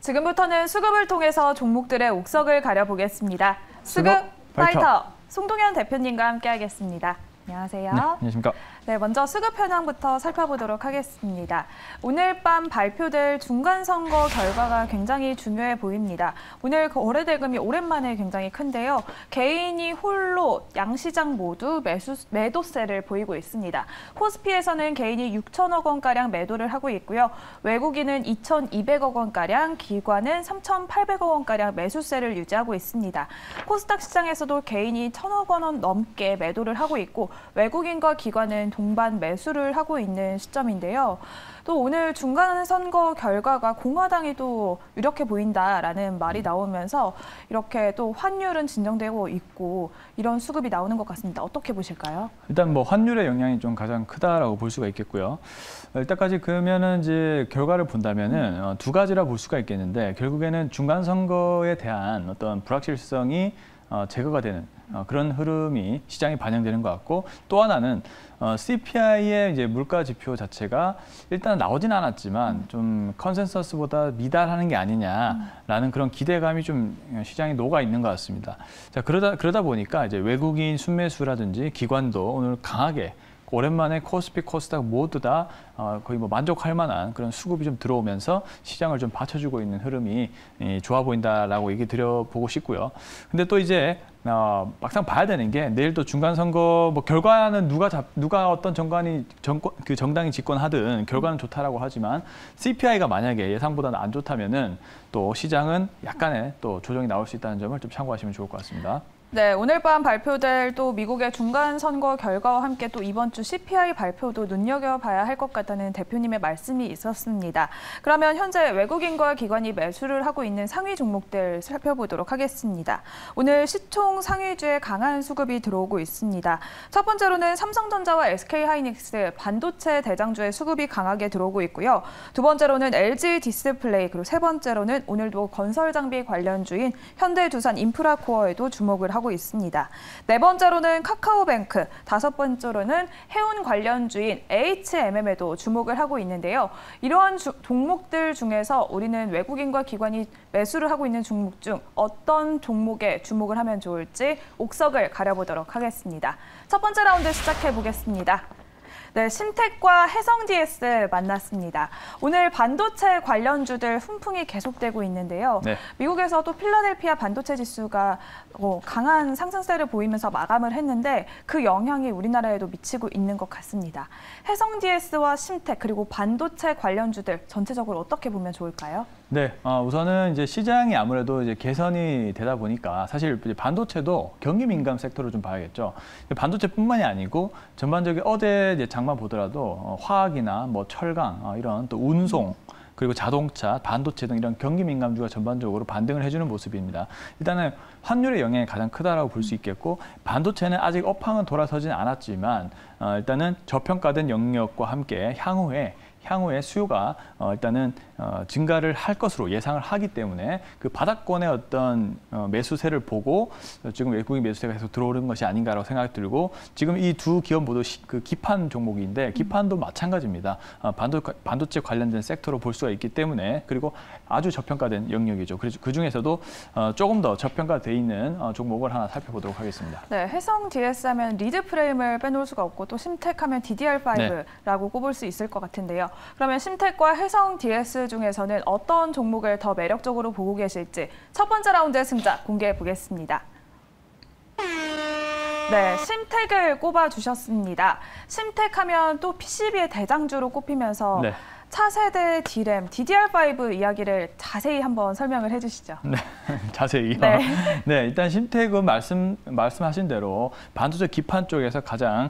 지금부터는 수급을 통해서 종목들의 옥석을 가려보겠습니다. 수급 파이터 송동현 대표님과 함께하겠습니다. 안녕하세요. 네, 안녕하십니까. 네, 먼저 수급 현황부터 살펴보도록 하겠습니다. 오늘 밤 발표될 중간선거 결과가 굉장히 중요해 보입니다. 오늘 거래 대금이 오랜만에 굉장히 큰데요. 개인이 홀로 양시장 모두 매도세를 보이고 있습니다. 코스피에서는 개인이 6천억 원가량 매도를 하고 있고요. 외국인은 2,200억 원가량, 기관은 3,800억 원가량 매수세를 유지하고 있습니다. 코스닥 시장에서도 개인이 1,000억 원 넘게 매도를 하고 있고 외국인과 기관은 동반 매수를 하고 있는 시점인데요. 또 오늘 중간 선거 결과가 공화당이 또 유력해 보인다라는 말이 나오면서 이렇게 또 환율은 진정되고 있고 이런 수급이 나오는 것 같습니다. 어떻게 보실까요? 일단 뭐 환율의 영향이 좀 가장 크다라고 볼 수가 있겠고요. 일단까지 그러면은 이제 결과를 본다면은 두 가지라 볼 수가 있겠는데 결국에는 중간 선거에 대한 어떤 불확실성이 제거가 되는 그런 흐름이 시장에 반영되는 것 같고, 또 하나는 CPI의 이제 물가 지표 자체가 일단 나오진 않았지만 좀 컨센서스보다 미달하는 게 아니냐라는 그런 기대감이 좀 시장에 녹아 있는 것 같습니다. 자, 그러다 보니까 이제 외국인 순매수라든지 기관도 오늘 강하게 오랜만에 코스피, 코스닥 모두 다 거의 뭐 만족할 만한 그런 수급이 좀 들어오면서 시장을 좀 받쳐주고 있는 흐름이 좋아 보인다라고 얘기 드려보고 싶고요. 근데 또 이제 막상 봐야 되는 게 내일 또 중간 선거 뭐 결과는 누가 어떤 정당이 집권하든 결과는 좋다라고 하지만 CPI가 만약에 예상보다는 안 좋다면은 또 시장은 약간의 또 조정이 나올 수 있다는 점을 좀 참고하시면 좋을 것 같습니다. 네, 오늘 밤 발표될 또 미국의 중간 선거 결과와 함께 또 이번 주 CPI 발표도 눈여겨봐야 할 것 같다는 대표님의 말씀이 있었습니다. 그러면 현재 외국인과 기관이 매수를 하고 있는 상위 종목들 살펴보도록 하겠습니다. 오늘 시총 상위주에 강한 수급이 들어오고 있습니다. 첫 번째로는 삼성전자와 SK하이닉스 반도체 대장주의 수급이 강하게 들어오고 있고요. 두 번째로는 LG 디스플레이, 그리고 세 번째로는 오늘도 건설 장비 관련주인 현대두산 인프라코어에도 주목을 하고 있습니다. 네 번째로는 카카오뱅크, 다섯 번째로는 해운 관련주인 HMM에도 주목을 하고 있는데요. 이러한 종목들 중에서 우리는 외국인과 기관이 매수를 하고 있는 종목 중 어떤 종목에 주목을 하면 좋을지 옥석을 가려보도록 하겠습니다. 첫 번째 라운드 시작해 보겠습니다. 네, 심텍과 해성DS 만났습니다. 오늘 반도체 관련주들 훈풍이 계속되고 있는데요. 네. 미국에서도 필라델피아 반도체 지수가 강한 상승세를 보이면서 마감을 했는데 그 영향이 우리나라에도 미치고 있는 것 같습니다. 해성DS와 심텍 그리고 반도체 관련주들 전체적으로 어떻게 보면 좋을까요? 네, 우선은 이제 시장이 아무래도 이제 개선이 되다 보니까 사실 이제 반도체도 경기 민감 섹터로 좀 봐야겠죠. 반도체뿐만이 아니고 전반적인 어제 이제 장만 보더라도 화학이나 뭐 철강 이런 또 운송 그리고 자동차, 반도체 등 이런 경기 민감주가 전반적으로 반등을 해주는 모습입니다. 일단은 환율의 영향이 가장 크다라고 볼 수 있겠고, 반도체는 아직 업황은 돌아서지는 않았지만 일단은 저평가된 영역과 함께 향후에 수요가 일단은 증가를 할 것으로 예상을 하기 때문에 그 바닥권의 어떤 매수세를 보고 지금 외국인 매수세가 계속 들어오는 것이 아닌가라고 생각이 들고, 지금 이 두 기업 모두 그 기판 종목인데 기판도 마찬가지입니다. 반도체 관련된 섹터로 볼 수가 있기 때문에, 그리고 아주 저평가된 영역이죠. 그래서 그 중에서도 조금 더 저평가돼 있는 종목을 하나 살펴보도록 하겠습니다. 네, 해성DS 하면 리드 프레임을 빼놓을 수가 없고 또 심텍 하면 DDR5라고 꼽을 수 있을 것 같은데요. 그러면 심텍과 해성DS 중에서는 어떤 종목을 더 매력적으로 보고 계실지 첫 번째 라운드의 승자 공개해 보겠습니다. 네, 심텍을 꼽아주셨습니다. 심텍 하면 또 PCB의 대장주로 꼽히면서 네. 차세대 D램, DDR5 이야기를 자세히 한번 설명을 해주시죠. 네, 자세히요. 네. 네, 일단 심텍은 말씀하신 대로 반도체 기판 쪽에서 가장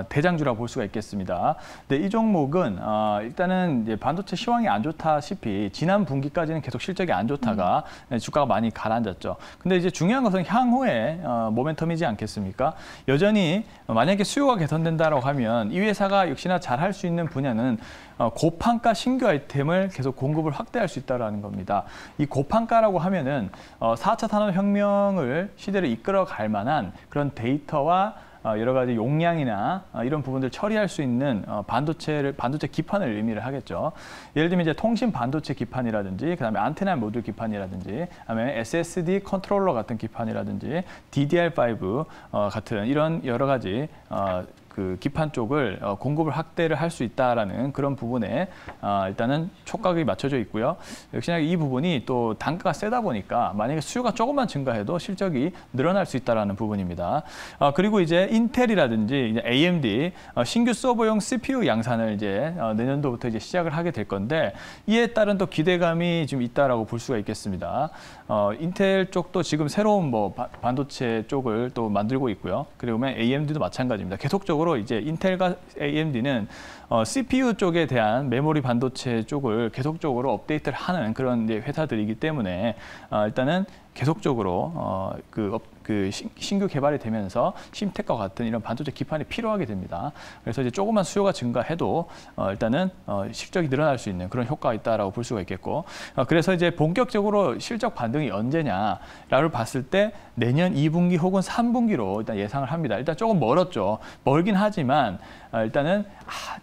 대장주라고 볼 수가 있겠습니다. 네, 이 종목은 일단은 이제 반도체 시황이 안 좋다시피 지난 분기까지는 계속 실적이 안 좋다가 주가가 많이 가라앉았죠. 근데 이제 중요한 것은 향후에 모멘텀이지 않겠습니까? 여전히 만약에 수요가 개선된다고 하면 이 회사가 역시나 잘할 수 있는 분야는 고판가 신규 아이템을 계속 공급을 확대할 수 있다는 겁니다. 이 고판가라고 하면은 4차 산업혁명을 시대를 이끌어갈 만한 그런 데이터와 여러 가지 용량이나 이런 부분들 처리할 수 있는 반도체 기판을 의미를 하겠죠. 예를 들면 이제 통신 반도체 기판이라든지, 그다음에 안테나 모듈 기판이라든지, 그다음에 SSD 컨트롤러 같은 기판이라든지, DDR5 같은 이런 여러 가지 그 기판 쪽을 공급을 확대를 할 수 있다라는 그런 부분에 일단은 촉각이 맞춰져 있고요. 역시나 이 부분이 또 단가가 세다 보니까 만약에 수요가 조금만 증가해도 실적이 늘어날 수 있다라는 부분입니다. 그리고 이제 인텔이라든지 이제 AMD 신규 서버용 CPU 양산을 이제 내년도부터 이제 시작을 하게 될 건데, 이에 따른 또 기대감이 좀 있다라고 볼 수가 있겠습니다. 인텔 쪽도 지금 새로운 뭐 반도체 쪽을 또 만들고 있고요. 그리고 AMD도 마찬가지입니다. 계속적으로 이제 인텔과 AMD는 CPU 쪽에 대한 메모리 반도체 쪽을 계속적으로 업데이트를 하는 그런 이제 회사들이기 때문에 일단은 계속적으로 신규 개발이 되면서 심텍과 같은 이런 반도체 기판이 필요하게 됩니다. 그래서 이제 조금만 수요가 증가해도 일단은 실적이 늘어날 수 있는 그런 효과가 있다라고 볼 수가 있겠고, 그래서 이제 본격적으로 실적 반등이 언제냐라고 봤을 때 내년 2분기 혹은 3분기로 일단 예상을 합니다. 일단 조금 멀었죠. 멀긴 하지만 일단은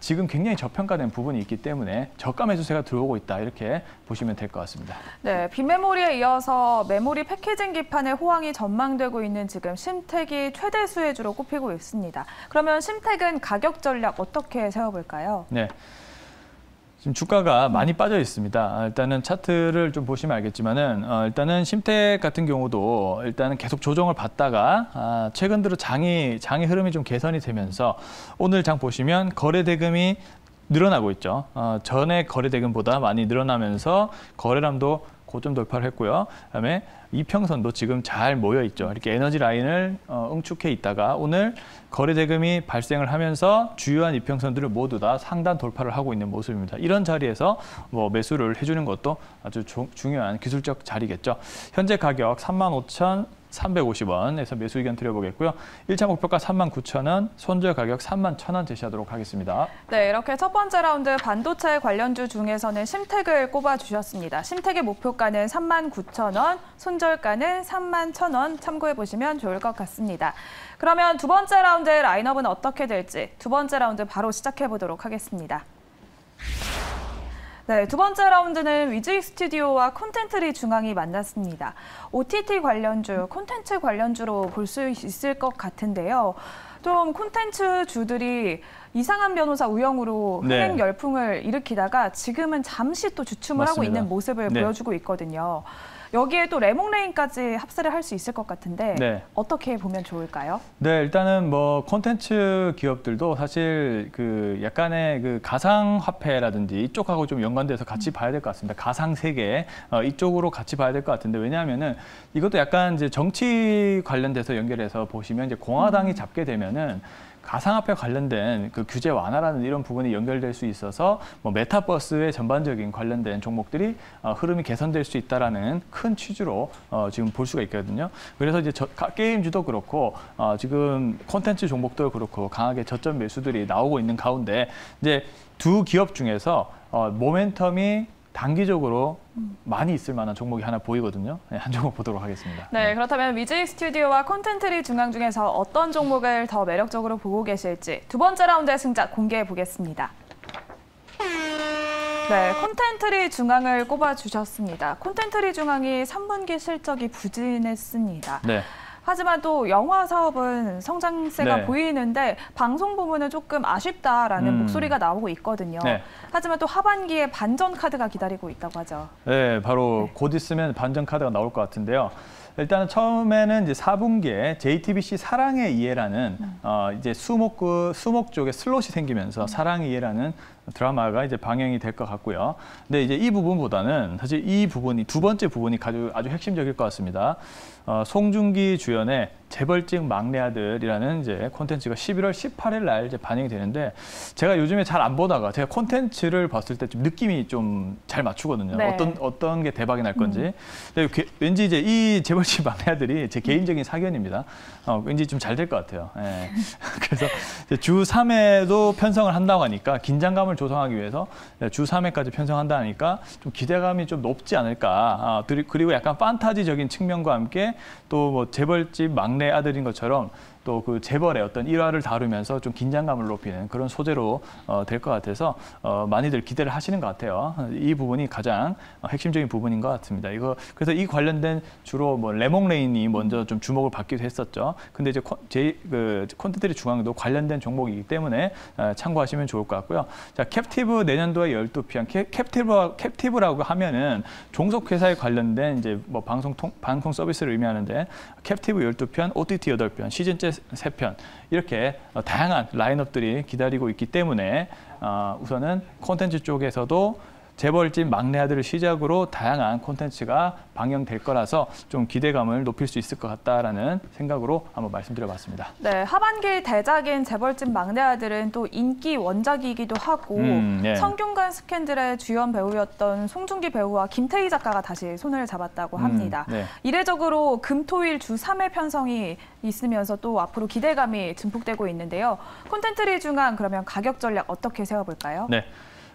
지금 굉장히 저평가된 부분이 있기 때문에 저가 매수세가 들어오고 있다, 이렇게 보시면 될 것 같습니다. 네, 빈메모리에 이어서 메모리 패키징 기판의 호황이 전망되고 있는 지금 심텍이 최대 수혜주로 꼽히고 있습니다. 그러면 심텍은 가격 전략 어떻게 세워볼까요? 네. 지금 주가가 많이 빠져 있습니다. 일단은 차트를 좀 보시면 알겠지만은 일단은 심텍 같은 경우도 일단은 계속 조정을 받다가 최근 들어 장의 흐름이 좀 개선이 되면서 오늘 장 보시면 거래 대금이 늘어나고 있죠. 전에 거래 대금보다 많이 늘어나면서 거래량도 고점 돌파를 했고요. 그다음에 이평선도 지금 잘 모여 있죠. 이렇게 에너지 라인을 응축해 있다가 오늘 거래 대금이 발생을 하면서 주요한 이평선들을 모두 다 상단 돌파를 하고 있는 모습입니다. 이런 자리에서 뭐 매수를 해주는 것도 아주 중요한 기술적 자리겠죠. 현재 가격 35,350원에서 매수 의견 드려보겠고요. 1차 목표가 39,000원, 손절 가격 31,000원 제시하도록 하겠습니다. 네, 이렇게 첫 번째 라운드 반도체 관련주 중에서는 심텍을 꼽아주셨습니다. 심텍의 목표가는 39,000원, 손절가는 31,000원 참고해보시면 좋을 것 같습니다. 그러면 두 번째 라운드의 라인업은 어떻게 될지 두 번째 라운드 바로 시작해보도록 하겠습니다. 네, 두 번째 라운드는 위즈익 스튜디오와 콘텐츠리 중앙이 만났습니다. OTT 관련주, 콘텐츠 관련주로 볼 수 있을 것 같은데요. 좀 콘텐츠 주들이 이상한 변호사 우영우로 흥행 열풍을 일으키다가 지금은 잠시 또 주춤을 맞습니다. 하고 있는 모습을 보여주고 있거든요. 여기에 또 레몽레인까지 합세를 할 수 있을 것 같은데 어떻게 보면 좋을까요? 네, 일단은 뭐 콘텐츠 기업들도 사실 그 약간의 그 가상화폐라든지 이쪽하고 좀 연관돼서 같이 봐야 될 것 같습니다. 가상 세계 이쪽으로 같이 봐야 될 것 같은데, 왜냐하면은 이것도 약간 이제 정치 관련돼서 연결해서 보시면 이제 공화당이 잡게 되면은 가상화폐 관련된 그 규제 완화라는 이런 부분이 연결될 수 있어서 뭐 메타버스의 전반적인 관련된 종목들이 흐름이 개선될 수 있다라는 큰 취지로 지금 볼 수가 있거든요. 그래서 이제 게임주도 그렇고 지금 콘텐츠 종목도 그렇고 강하게 저점 매수들이 나오고 있는 가운데 이제 두 기업 중에서 모멘텀이 단기적으로 많이 있을 만한 종목이 하나 보이거든요. 네, 한 종목 보도록 하겠습니다. 네, 그렇다면 위즈익 스튜디오와 콘텐츠리 중앙 중에서 어떤 종목을 더 매력적으로 보고 계실지 두 번째 라운드의 승자 공개해 보겠습니다. 네, 콘텐츠리 중앙을 꼽아주셨습니다. 콘텐츠리 중앙이 3분기 실적이 부진했습니다. 네. 하지만 또 영화 사업은 성장세가 보이는데 방송 부분은 조금 아쉽다라는 목소리가 나오고 있거든요. 하지만 또 하반기에 반전 카드가 기다리고 있다고 하죠. 네, 바로 곧 있으면 반전 카드가 나올 것 같은데요. 일단은 처음에는 이제 4분기에 JTBC 사랑의 이해라는 이제 수목 쪽에 슬롯이 생기면서 사랑의 이해라는 드라마가 이제 방영이 될 것 같고요. 근데 이제 이 부분보다는 사실 이 부분이 두 번째 부분이 아주 핵심적일 것 같습니다. 송중기 주연의 재벌집 막내 아들이라는 이제 콘텐츠가 11월 18일 날 이제 반영이 되는데, 제가 요즘에 잘 안 보다가 제가 콘텐츠를 봤을 때 좀 느낌이 좀 잘 맞추거든요. 어떤 게 대박이 날 건지. 근데 왠지 이제 이 재벌집 막내 아들이 제 개인적인 사견입니다. 왠지 좀 잘 될 것 같아요. 예. 그래서 주 3회도 편성을 한다고 하니까 긴장감을 조성하기 위해서 주 3회까지 편성한다 하니까 좀 기대감이 좀 높지 않을까. 그리고 약간 판타지적인 측면과 함께 또 뭐 재벌집 막내 아들인 것처럼 또 그 재벌의 어떤 일화를 다루면서 좀 긴장감을 높이는 그런 소재로 될 것 같아서 많이들 기대를 하시는 것 같아요. 이 부분이 가장 핵심적인 부분인 것 같습니다. 그래서 이 관련된 주로 뭐 레몽레인이 먼저 좀 주목을 받기도 했었죠. 근데 이제 콘텐츠리 중앙도 관련된 종목이기 때문에 참고하시면 좋을 것 같고요. 자, 캡티브 내년도에 12편. 캡티브라고 하면은 종속회사에 관련된 이제 뭐 방송 서비스를 의미하는데 캡티브 12편, OTT 8편, 시즌제 3편 이렇게 다양한 라인업들이 기다리고 있기 때문에 우선은 콘텐츠 쪽에서도 재벌집 막내 아들을 시작으로 다양한 콘텐츠가 방영될 거라서 좀 기대감을 높일 수 있을 것 같다라는 생각으로 한번 말씀드려봤습니다. 네, 하반기 대작인 재벌집 막내 아들은 또 인기 원작이기도 하고 예. 성균관 스캔들의 주연 배우였던 송중기 배우와 김태희 작가가 다시 손을 잡았다고 합니다. 네. 이례적으로 금토일 주 3회 편성이 있으면서 또 앞으로 기대감이 증폭되고 있는데요. 콘텐츠리 중앙 그러면 가격 전략 어떻게 세워볼까요? 네.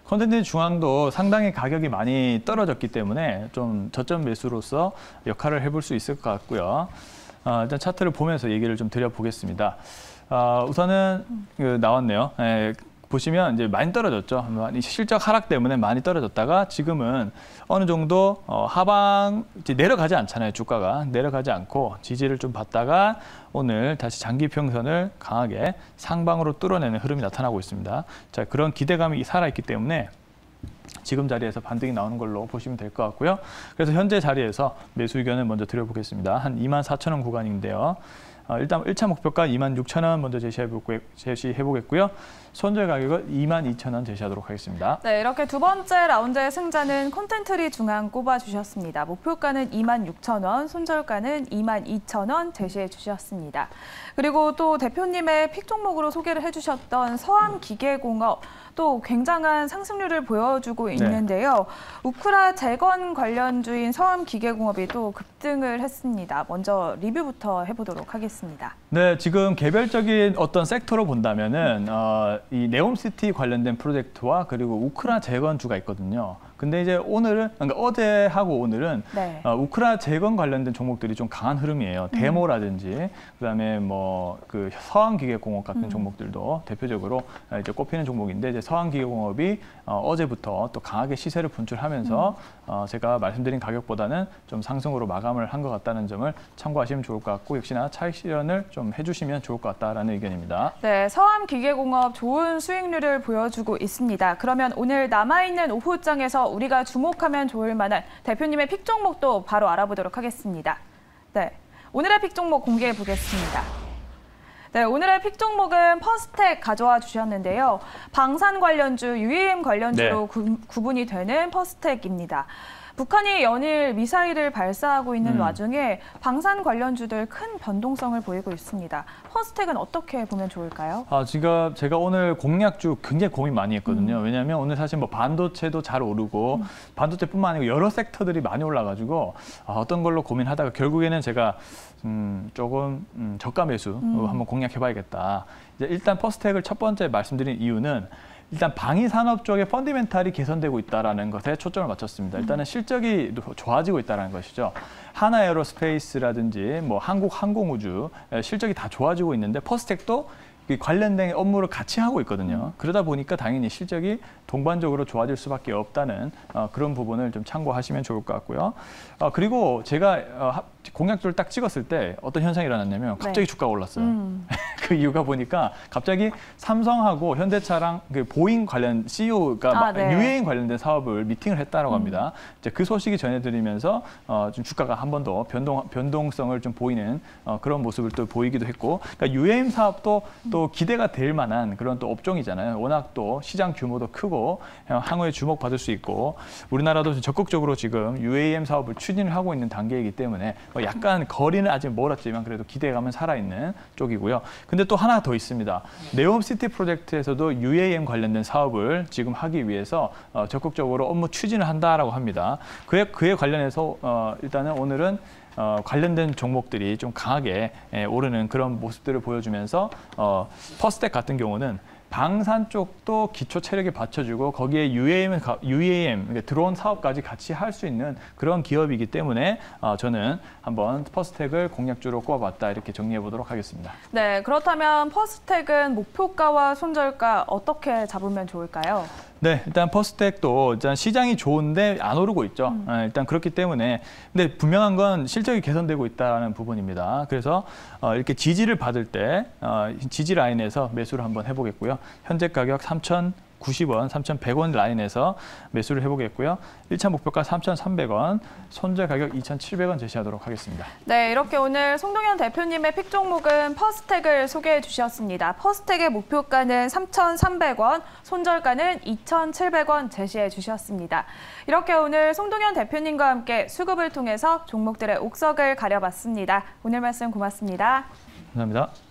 콘텐츠 중앙도 상당히 가격이 많이 떨어졌기 때문에 좀 저점 매수로서 역할을 해볼 수 있을 것 같고요. 일단 차트를 보면서 얘기를 좀 드려보겠습니다. 우선은 나왔네요. 보시면 이제 많이 떨어졌죠. 실적 하락 때문에 많이 떨어졌다가 지금은 어느 정도 하방 이제 내려가지 않잖아요. 주가가 내려가지 않고 지지를 좀 받다가 오늘 다시 장기 평선을 강하게 상방으로 뚫어내는 흐름이 나타나고 있습니다. 자, 그런 기대감이 살아있기 때문에 지금 자리에서 반등이 나오는 걸로 보시면 될 것 같고요. 그래서 현재 자리에서 매수 의견을 먼저 드려보겠습니다. 한 24,000원 구간인데요. 일단 1차 목표가 26,000원 먼저 제시해보겠고요. 손절 가격은 22,000원 제시하도록 하겠습니다. 네, 이렇게 두 번째 라운드의 승자는 콘텐츠리 중앙 꼽아주셨습니다. 목표가는 26,000원, 손절가는 22,000원 제시해 주셨습니다. 그리고 또 대표님의 픽 종목으로 소개를 해주셨던 서암기계공업 또 굉장한 상승률을 보여주고 있는데요. 우크라 재건 관련주인 서암기계공업이 또 급등을 했습니다. 먼저 리뷰부터 해보도록 하겠습니다. 네, 지금 개별적인 어떤 섹터로 본다면은 이 네옴시티 관련된 프로젝트와 그리고 우크라 재건주가 있거든요. 근데 이제 오늘은, 그러니까 어제하고 오늘은 네. 우크라 재건 관련된 종목들이 좀 강한 흐름이에요. 데모라든지, 그다음에 뭐 그 서한기계공업 같은 종목들도 대표적으로 이제 꼽히는 종목인데 이제 서한기계공업이 어제부터 또 강하게 시세를 분출하면서 제가 말씀드린 가격보다는 좀 상승으로 마감을 한 것 같다는 점을 참고하시면 좋을 것 같고 역시나 차익 실현을 좀 해주시면 좋을 것 같다라는 의견입니다. 네, 서암기계공업 좋은 수익률을 보여주고 있습니다. 그러면 오늘 남아있는 오후장에서 우리가 주목하면 좋을 만한 대표님의 픽 종목도 바로 알아보도록 하겠습니다. 네, 오늘의 픽 종목 공개해 보겠습니다. 네, 오늘의 픽 종목은 퍼스텍 가져와 주셨는데요. 방산 관련주, UAM 관련주로 구분이 되는 퍼스텍입니다. 북한이 연일 미사일을 발사하고 있는 와중에 방산 관련주들 큰 변동성을 보이고 있습니다. 퍼스텍은 어떻게 보면 좋을까요? 제가 오늘 공략주 굉장히 고민 많이 했거든요. 왜냐하면 오늘 사실 뭐 반도체도 잘 오르고 반도체뿐만 아니고 여러 섹터들이 많이 올라가지고 어떤 걸로 고민하다가 결국에는 제가 조금 저가 매수 한번 공략해봐야겠다. 이제 일단 퍼스텍을 첫 번째 말씀드린 이유는 일단 방위 산업 쪽의 펀디멘탈이 개선되고 있다는 것에 초점을 맞췄습니다. 일단은 실적이 좋아지고 있다는 것이죠. 하나에어로스페이스라든지 뭐 한국항공우주 실적이 다 좋아지고 있는데 퍼스텍도 관련된 업무를 같이 하고 있거든요. 그러다 보니까 당연히 실적이 동반적으로 좋아질 수밖에 없다는 그런 부분을 좀 참고하시면 좋을 것 같고요. 그리고 제가 공약주를 딱 찍었을 때 어떤 현상이 일어났냐면 갑자기 주가가 올랐어요. 그 이유가 보니까 갑자기 삼성하고 현대차랑 그 보잉 관련 CEO가 UAM 관련된 사업을 미팅을 했다라고 합니다. 이제 그 소식이 전해드리면서 좀 주가가 한 번 더 변동성을 좀 보이는 그런 모습을 또 보이기도 했고, 그러니까 UAM 사업도 또 기대가 될 만한 그런 또 업종이잖아요. 워낙 또 시장 규모도 크고 향후에 주목받을 수 있고 우리나라도 적극적으로 지금 UAM 사업을 추진을 하고 있는 단계이기 때문에 약간 거리는 아직 멀었지만 그래도 기대감은 살아있는 쪽이고요. 근데 또 하나 더 있습니다. 네옴시티 프로젝트에서도 UAM 관련된 사업을 지금 하기 위해서 적극적으로 업무 추진을 한다라고 합니다. 그에 관련해서 일단은 오늘은 관련된 종목들이 좀 강하게 오르는 그런 모습들을 보여주면서 퍼스텍 같은 경우는 방산 쪽도 기초 체력에 받쳐주고 거기에 UAM 그러니까 드론 사업까지 같이 할 수 있는 그런 기업이기 때문에 저는 한번 퍼스텍을 공략주로 꼽아봤다 이렇게 정리해 보도록 하겠습니다. 네, 그렇다면 퍼스텍은 목표가와 손절가 어떻게 잡으면 좋을까요? 네, 일단 퍼스텍도 일단 시장이 좋은데 안 오르고 있죠. 일단 그렇기 때문에 근데 분명한 건 실적이 개선되고 있다는 부분입니다. 그래서 이렇게 지지를 받을 때 지지 라인에서 매수를 한번 해보겠고요. 현재 가격 3,090원, 3,100원 라인에서 매수를 해보겠고요. 1차 목표가 3,300원, 손절 가격 2,700원 제시하도록 하겠습니다. 네, 이렇게 오늘 송동현 대표님의 픽 종목은 퍼스텍을 소개해 주셨습니다. 퍼스텍의 목표가는 3,300원, 손절가는 2,700원 제시해 주셨습니다. 이렇게 오늘 송동현 대표님과 함께 수급을 통해서 종목들의 옥석을 가려봤습니다. 오늘 말씀 고맙습니다. 감사합니다.